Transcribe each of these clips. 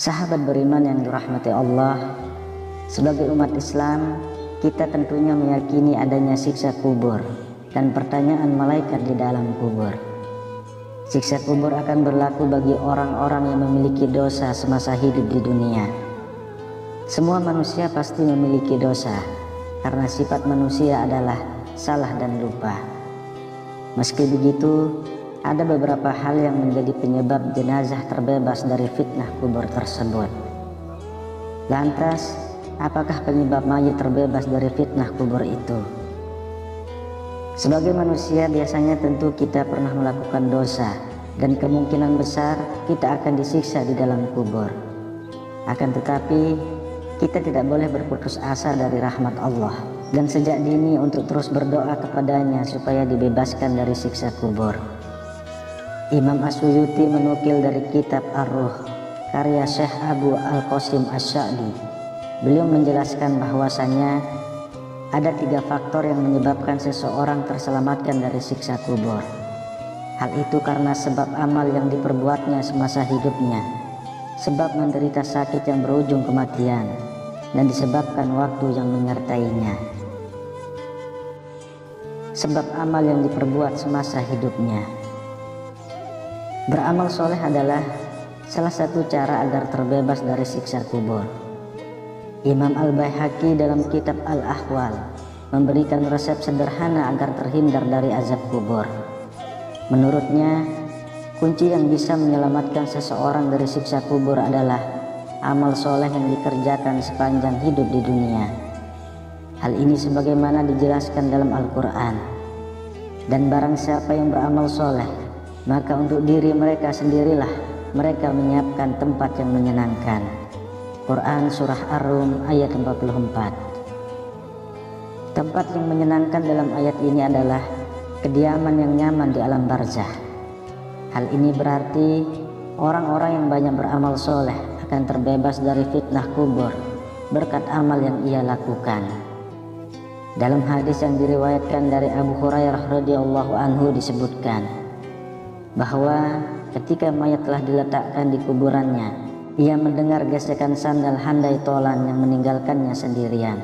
Sahabat beriman yang dirahmati Allah, sebagai umat Islam, kita tentunya meyakini adanya siksa kubur dan pertanyaan malaikat di dalam kubur. Siksa kubur akan berlaku bagi orang-orang yang memiliki dosa semasa hidup di dunia. Semua manusia pasti memiliki dosa, karena sifat manusia adalah salah dan lupa. Meski begitu, ada beberapa hal yang menjadi penyebab jenazah terbebas dari fitnah kubur tersebut. Lantas, apakah penyebab mayit terbebas dari fitnah kubur itu? Sebagai manusia, biasanya tentu kita pernah melakukan dosa, dan kemungkinan besar kita akan disiksa di dalam kubur. Akan tetapi, kita tidak boleh berputus asa dari rahmat Allah, dan sejak dini untuk terus berdoa kepadanya supaya dibebaskan dari siksa kubur. Imam As-Suyuti menukil dari kitab Ar-Ruh karya Syekh Abu Al-Qasim Asy-Sya'di. Beliau menjelaskan bahwasanya ada 3 faktor yang menyebabkan seseorang terselamatkan dari siksa kubur. Hal itu karena sebab amal yang diperbuatnya semasa hidupnya, sebab menderita sakit yang berujung kematian, dan disebabkan waktu yang menyertainya. Sebab amal yang diperbuat semasa hidupnya. Beramal soleh adalah salah satu cara agar terbebas dari siksa kubur. Imam Al-Baihaqi dalam kitab Al-Ahwal memberikan resep sederhana agar terhindar dari azab kubur. Menurutnya, kunci yang bisa menyelamatkan seseorang dari siksa kubur adalah amal soleh yang dikerjakan sepanjang hidup di dunia. Hal ini sebagaimana dijelaskan dalam Al-Quran. Dan barang siapa yang beramal soleh, maka untuk diri mereka sendirilah mereka menyiapkan tempat yang menyenangkan. Quran Surah Ar-Rum ayat 44. Tempat yang menyenangkan dalam ayat ini adalah kediaman yang nyaman di alam barzah. Hal ini berarti orang-orang yang banyak beramal soleh akan terbebas dari fitnah kubur berkat amal yang ia lakukan. Dalam hadis yang diriwayatkan dari Abu Hurairah radhiyallahu anhu disebutkan bahwa ketika mayat telah diletakkan di kuburannya, ia mendengar gesekan sandal handai tolan yang meninggalkannya sendirian.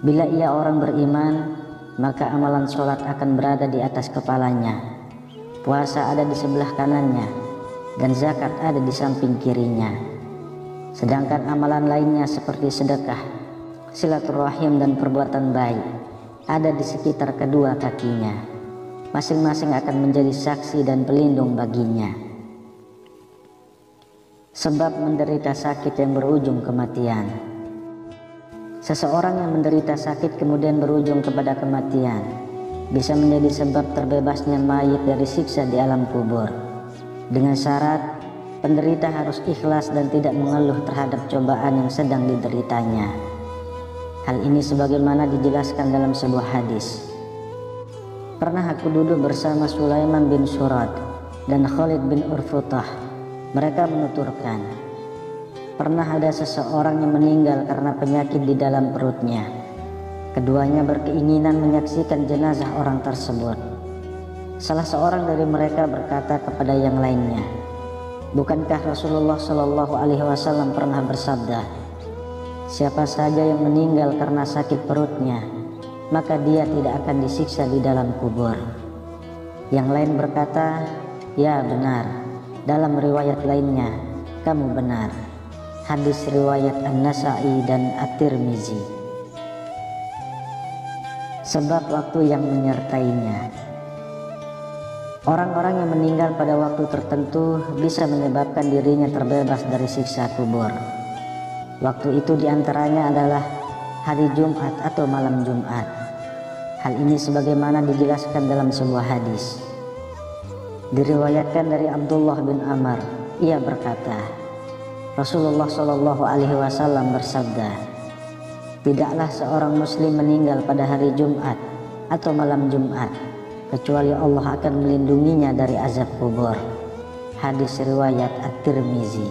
Bila ia orang beriman, maka amalan sholat akan berada di atas kepalanya, puasa ada di sebelah kanannya, dan zakat ada di samping kirinya. Sedangkan amalan lainnya seperti sedekah, silaturahim, dan perbuatan baik ada di sekitar kedua kakinya. Masing-masing akan menjadi saksi dan pelindung baginya. Sebab menderita sakit yang berujung kematian. Seseorang yang menderita sakit kemudian berujung kepada kematian bisa menjadi sebab terbebasnya mayit dari siksa di alam kubur, dengan syarat penderita harus ikhlas dan tidak mengeluh terhadap cobaan yang sedang dideritanya. Hal ini sebagaimana dijelaskan dalam sebuah hadis. Pernah aku duduk bersama Sulaiman bin Surad dan Khalid bin Urfutah. Mereka menuturkan, pernah ada seseorang yang meninggal karena penyakit di dalam perutnya. Keduanya berkeinginan menyaksikan jenazah orang tersebut. Salah seorang dari mereka berkata kepada yang lainnya, bukankah Rasulullah Shallallahu Alaihi Wasallam pernah bersabda, siapa saja yang meninggal karena sakit perutnya, maka dia tidak akan disiksa di dalam kubur. Yang lain berkata, ya benar. Dalam riwayat lainnya, kamu benar. Hadis riwayat An-Nasa'i dan At-Tirmizi. Sebab waktu yang menyertainya. Orang-orang yang meninggal pada waktu tertentu bisa menyebabkan dirinya terbebas dari siksa kubur. Waktu itu diantaranya adalah hari Jumat atau malam Jumat. Hal ini sebagaimana dijelaskan dalam sebuah hadis. Diriwayatkan dari Abdullah bin Amr, ia berkata, Rasulullah Shallallahu Alaihi Wasallam bersabda, tidaklah seorang muslim meninggal pada hari Jumat atau malam Jumat, kecuali Allah akan melindunginya dari azab kubur. Hadis riwayat At-Tirmizi.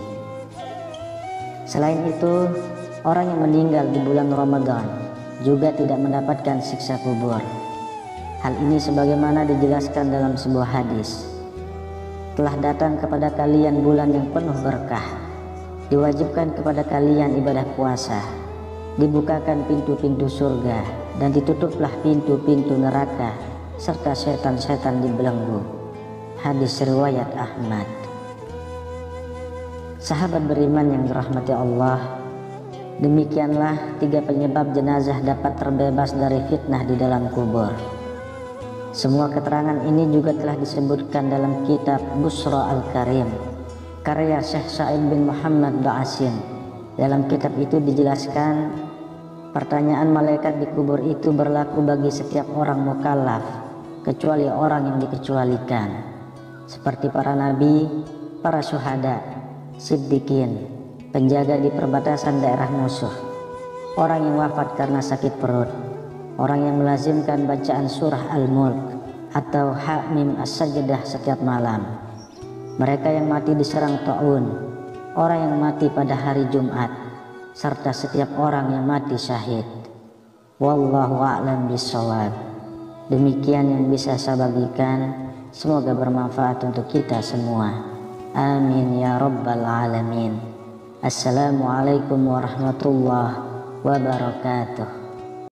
Selain itu, orang yang meninggal di bulan Ramadan juga tidak mendapatkan siksa kubur. Hal ini sebagaimana dijelaskan dalam sebuah hadis. Telah datang kepada kalian bulan yang penuh berkah. Diwajibkan kepada kalian ibadah puasa, dibukakan pintu-pintu surga, dan ditutuplah pintu-pintu neraka, serta setan-setan dibelenggu. Hadis riwayat Ahmad. Sahabat beriman yang dirahmati Allah, demikianlah 3 penyebab jenazah dapat terbebas dari fitnah di dalam kubur. Semua keterangan ini juga telah disebutkan dalam kitab Busra Al-Karim karya Syekh Sa'id bin Muhammad Ba'asin. Dalam kitab itu dijelaskan pertanyaan malaikat di kubur itu berlaku bagi setiap orang mukallaf kecuali orang yang dikecualikan, seperti para nabi, para syuhada, siddiqin, penjaga di perbatasan daerah musuh, orang yang wafat karena sakit perut, orang yang melazimkan bacaan surah Al-Mulk atau Hamim As-Sajdah setiap malam, mereka yang mati diserang ta'un, orang yang mati pada hari Jumat, serta setiap orang yang mati syahid. Wallahu a'lam bishawab. Demikian yang bisa saya bagikan, semoga bermanfaat untuk kita semua. Amin ya rabbal alamin. Assalamualaikum warahmatullahi wabarakatuh.